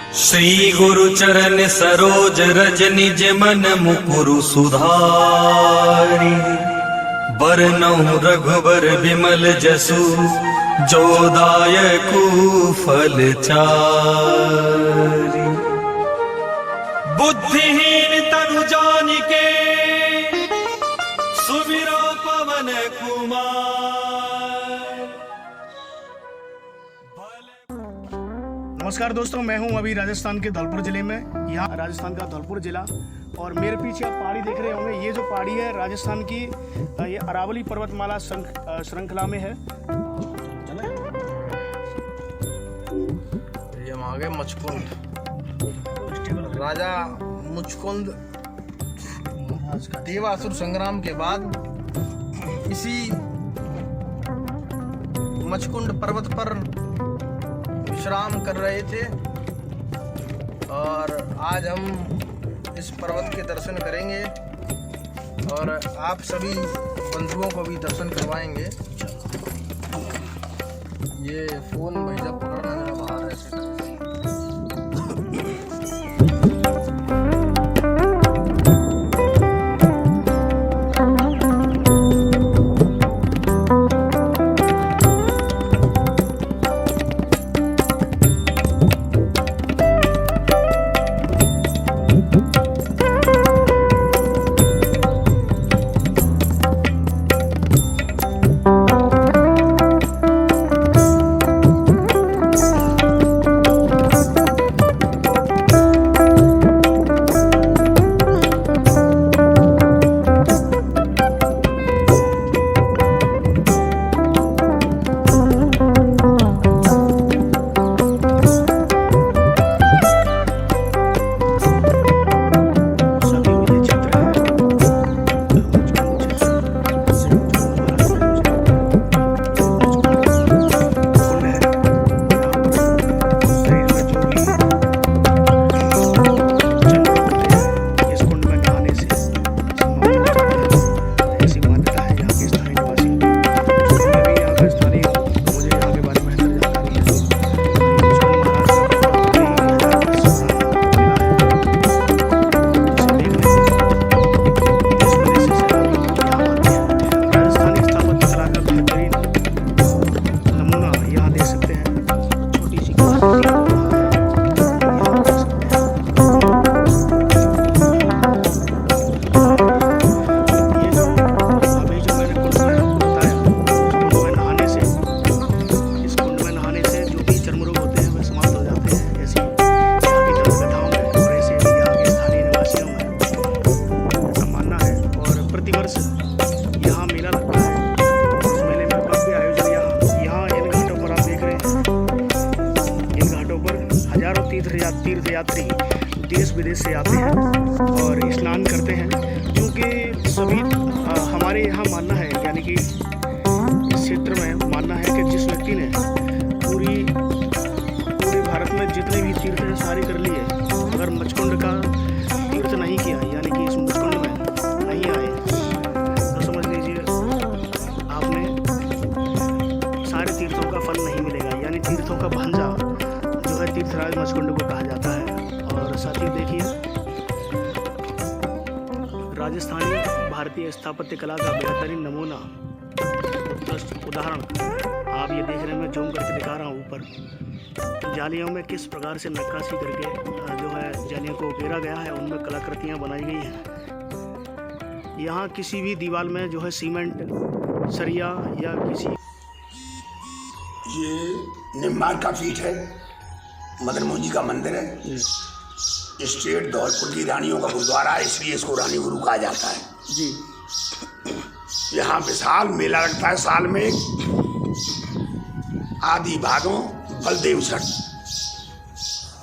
श्री गुरु चरण सरोज रज निज मन मुकुरु सुधारी। बरनउँ रघुबर विमल जसु जो दायकु फल चारि। बुद्धिहीन तनु जानिके सुमिरो पवन कुमार। नमस्कार दोस्तों, मैं हूं अभी राजस्थान के धौलपुर जिले में। यहाँ राजस्थान का धौलपुर जिला और मेरे पीछे आप पहाड़ी देख रहे होंगे। ये जो पहाड़ी है राजस्थान की, ये अरावली पर्वतमाला श्रृंखला में है। ये हम आ गए मुचकुंद। राजा मुचकुंद देवासुर संग्राम के बाद इसी मुचकुंद पर्वत पर विश्राम कर रहे थे और आज हम इस पर्वत के दर्शन करेंगे और आप सभी बंधुओं को भी दर्शन करवाएंगे। ये फोन भैया पकड़ना मेरा बाहर ऐसे तीर्थयात्री देश विदेश से आते हैं और स्नान करते हैं। क्योंकि सभी हमारे यहाँ मानना है, यानी कि इस क्षेत्र में मानना है कि जिस व्यक्ति ने पूरे भारत में जितने भी तीर्थ हैं सारे कर लिए, अगर मुचकुंद का तीर्थ नहीं किया, यानी कि इस मुचकुंद में नहीं आए, तो समझ लीजिए आपने सारे तीर्थों का फल नहीं मिलेगा। यानी तीर्थों का भांजा जो है तीर्थराज मुचकुंद को कहा जाता है। और साथ ही देखिए, राजस्थानी भारतीय स्थापत्य कला का बेहतरीन नमूना, उत्कृष्ट उदाहरण आप ये देख रहे हैं। मैं जूम करके दिखा रहा हूँ। ऊपर जालियों में किस प्रकार से नक्काशी करके जो है जालियों को उकेरा गया है, उनमें कलाकृतियाँ बनाई गई हैं। यहाँ किसी भी दीवार में जो है सीमेंट, सरिया या किसी, ये निम्बार का पीठ है, मदन मोहन जी का मंदिर है, स्टेट धौलपुर की रानियों का गुरुद्वारा है, इसलिए इसको रानी गुरु कहा जाता है जी। यहाँ विशाल मेला लगता है साल में आदि भागों बलदेव छठ,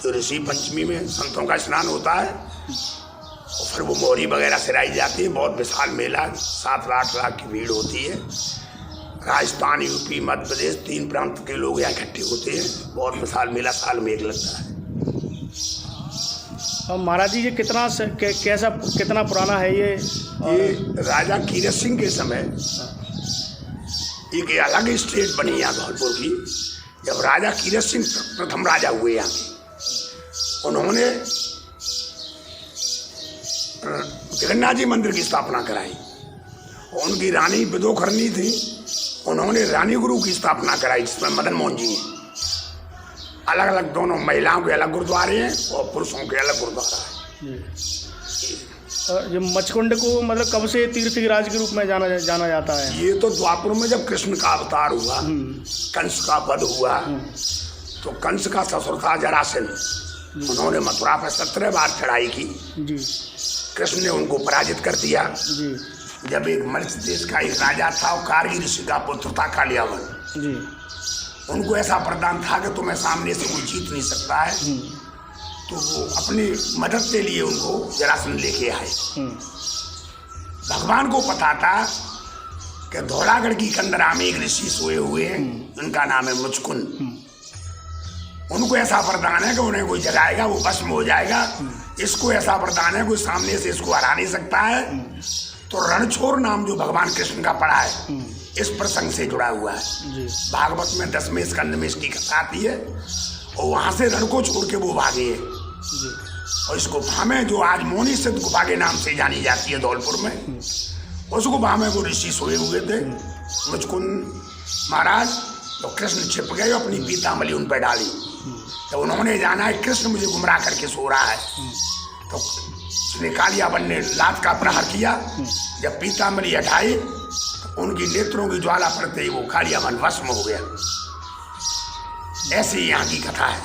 जो ऋषि पंचमी में संतों का स्नान होता है और फिर वो मोहरी वगैरह सिराई जाती है। बहुत विशाल मेला, 7-8 लाख की भीड़ होती है। राजस्थान, यूपी, मध्य प्रदेश, 3 प्रांत के लोग यहाँ इकट्ठे होते हैं। बहुत विशाल मेला साल में एक लगता है। महाराज जी, ये कितना पुराना है ये राजा कीरत सिंह के समय एक अलग स्टेट बनी यहाँ धौलपुर की। जब राजा कीरत सिंह प्रथम राजा हुए यहाँ के, उन्होंने जगन्नाथ जी मंदिर की स्थापना कराई। उनकी रानी विदोखरनी थी, उन्होंने रानी गुरु की स्थापना कराई, जिसमें मदन मोहन जी हैं। अलग अलग दोनों महिलाओं के अलग गुरुद्वारे हैं और पुरुषों के अलग गुरुद्वारा है। ये मचकुंड को मतलब कब से तीर्थराज के रूप में जाना जाता है? ये तो द्वापर में जब कृष्ण का अवतार हुआ, कंस का वध हुआ, तो कंस का ससुर था जरासंध, उन्होंने मथुरा पर 17 बार चढ़ाई की जी। कृष्ण ने उनको पराजित कर दिया जी जब एक मत्स्य देश का एक राजा था और कारगिल ऋषि का पुत्र था कालियावन जी। उनको ऐसा वरदान था कि तुम्हें सामने से कोई जीत नहीं सकता है, तो वो अपनी मदद के लिए उनको जरासंध लेके आए। भगवान को पता था कि धौलागढ़ की कंदरा में एक ऋषि सोए हुए हैं, उनका नाम है मुचकुंद। उनको ऐसा वरदान है कि उन्हें कोई जगाएगा वो भस्म हो जाएगा। इसको ऐसा वरदान है कोई सामने से इसको हरा नहीं सकता है। तो रणछोड़ नाम जो भगवान कृष्ण का पड़ा है, इस प्रसंग से जुड़ा हुआ है। भागवत में 10वें स्कंद में इसकी कथा आती है और वहां से रण को छोड़ के वो भागे है। और इस गुफा में जो आज मोनी सिद्ध गुफा के नाम से जानी जाती है धौलपुर में, उस गुफा में वो ऋषि सोए हुए थे मुचकुंद महाराज। तो कृष्ण छिप गए, अपनी पीतांबली उन पर डाली। तो उन्होंने जाना है कृष्ण मुझे गुमराह करके सो रहा है, तो उसने कालियावन ने लात का प्रहार किया। जब पीतांबली हटाई तो उनकी नेत्रों की ज्वाला पड़ते ही वो कालियावन भस्म हो गया। ऐसी यहाँ की कथा है।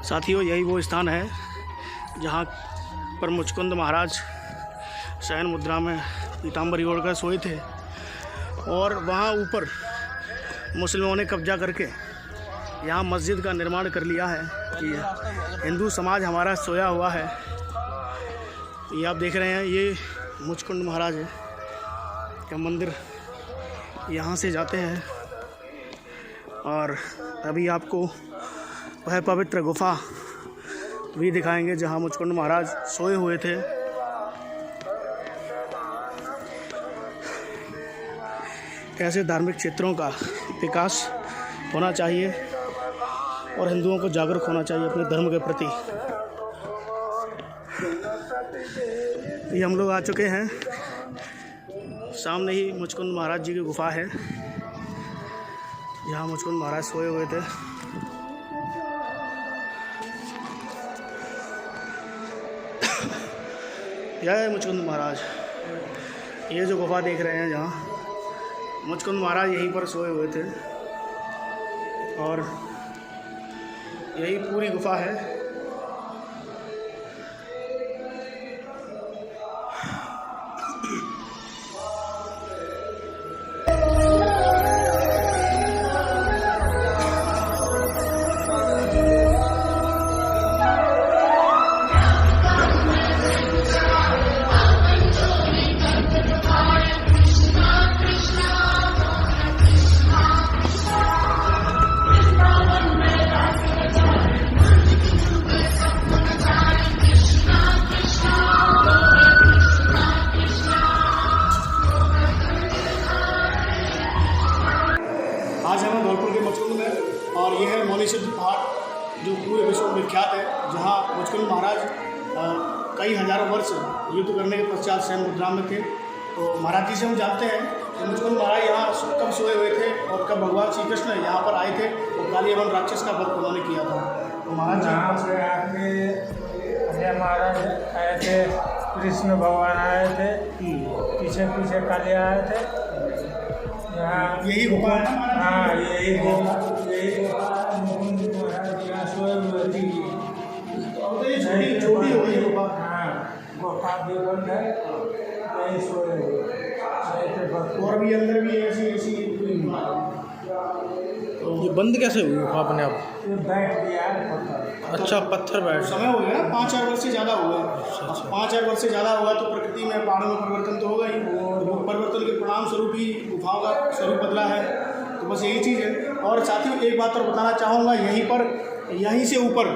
साथियों, यही वो स्थान है जहाँ पर मुचकुंद महाराज शयन मुद्रा में पीतांबरी ओढ़कर सोए थे और वहाँ ऊपर मुसलमानों ने कब्जा करके यहाँ मस्जिद का निर्माण कर लिया है कि हिंदू समाज हमारा सोया हुआ है। ये आप देख रहे हैं, ये मुचकुंद महाराज का मंदिर, यहाँ से जाते हैं और अभी आपको वह पवित्र गुफा भी दिखाएंगे जहाँ मुचकुंद महाराज सोए हुए थे। ऐसे धार्मिक क्षेत्रों का विकास होना चाहिए और हिंदुओं को जागरूक होना चाहिए अपने धर्म के प्रति। ये हम लोग आ चुके हैं, सामने ही मुचकुंद महाराज जी की गुफा है जहाँ मुचकुंद महाराज सोए हुए थे। यह है मुचकुंद महाराज। ये जो गुफा देख रहे हैं जहाँ मुचकुंद महाराज यहीं पर सोए हुए थे और यही पूरी गुफा है। आज हम धौलपुर के मुचकुंद में और यह है मौनी सिद्ध पहाड़ जो पूरे विश्व में विख्यात है, जहाँ मुचकुंद महाराज कई हजारों वर्ष युद्ध करने के पश्चात शयन मुद्रा में थे। तो महाराज जी से हम जानते हैं कि मुचकुंद महाराज यहाँ कब सोए हुए थे और कब भगवान श्री कृष्ण यहाँ पर आए थे और कालियावन राक्षस का वध उन्होंने किया था। तो महाराज यहाँ पे आके महाराज आए थे, कृष्ण भगवान आए थे, पीछे पीछे काली आए थे। यहाँ यही गुफा है। हाँ, यही गुफा मुकुंद महाराज यहाँ सोए हुए थे। छोटी हो गई गुफा। हाँ, गुफा भी बंद है, यही सोए हुए और भी अंदर भी ऐसी तो ये बंद कैसे हुई गुफा अपने आप? बैठ गया पत्थर। अच्छा, पत्थर बैठ समय हो गया ना, 5-4 वर्ष से ज़्यादा हुआ। 5-4 वर्ष से ज़्यादा हुआ तो प्रकृति में पहाड़ों में परिवर्तन तो होगा ही। तो परिवर्तन के परिणाम स्वरूप ही गुफाओं का स्वरूप बदला है। तो बस यही चीज़ है। और साथियों, एक बात और बताना चाहूँगा, यहीं से ऊपर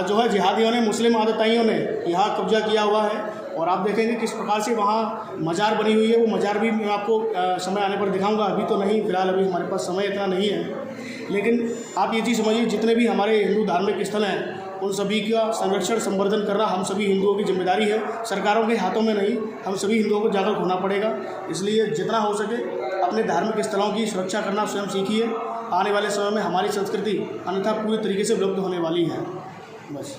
जो है जिहादियों ने, मुस्लिम आदताइयों ने यहाँ कब्जा किया हुआ है। और आप देखेंगे किस प्रकार से वहाँ मज़ार बनी हुई है। वो मज़ार भी मैं आपको समय आने पर दिखाऊंगा, अभी तो नहीं, फिलहाल अभी हमारे पास समय इतना नहीं है। लेकिन आप ये चीज़ समझिए, जितने भी हमारे हिंदू धार्मिक स्थल हैं उन सभी का संरक्षण संवर्धन करना हम सभी हिंदुओं की जिम्मेदारी है, सरकारों के हाथों में नहीं। हम सभी हिंदुओं को जागरूक होना पड़ेगा। इसलिए जितना हो सके अपने धार्मिक स्थलों की सुरक्षा करना स्वयं सीखिए। आने वाले समय में हमारी संस्कृति अन्यथा पूरी तरीके से विलुप्त होने वाली है। बस।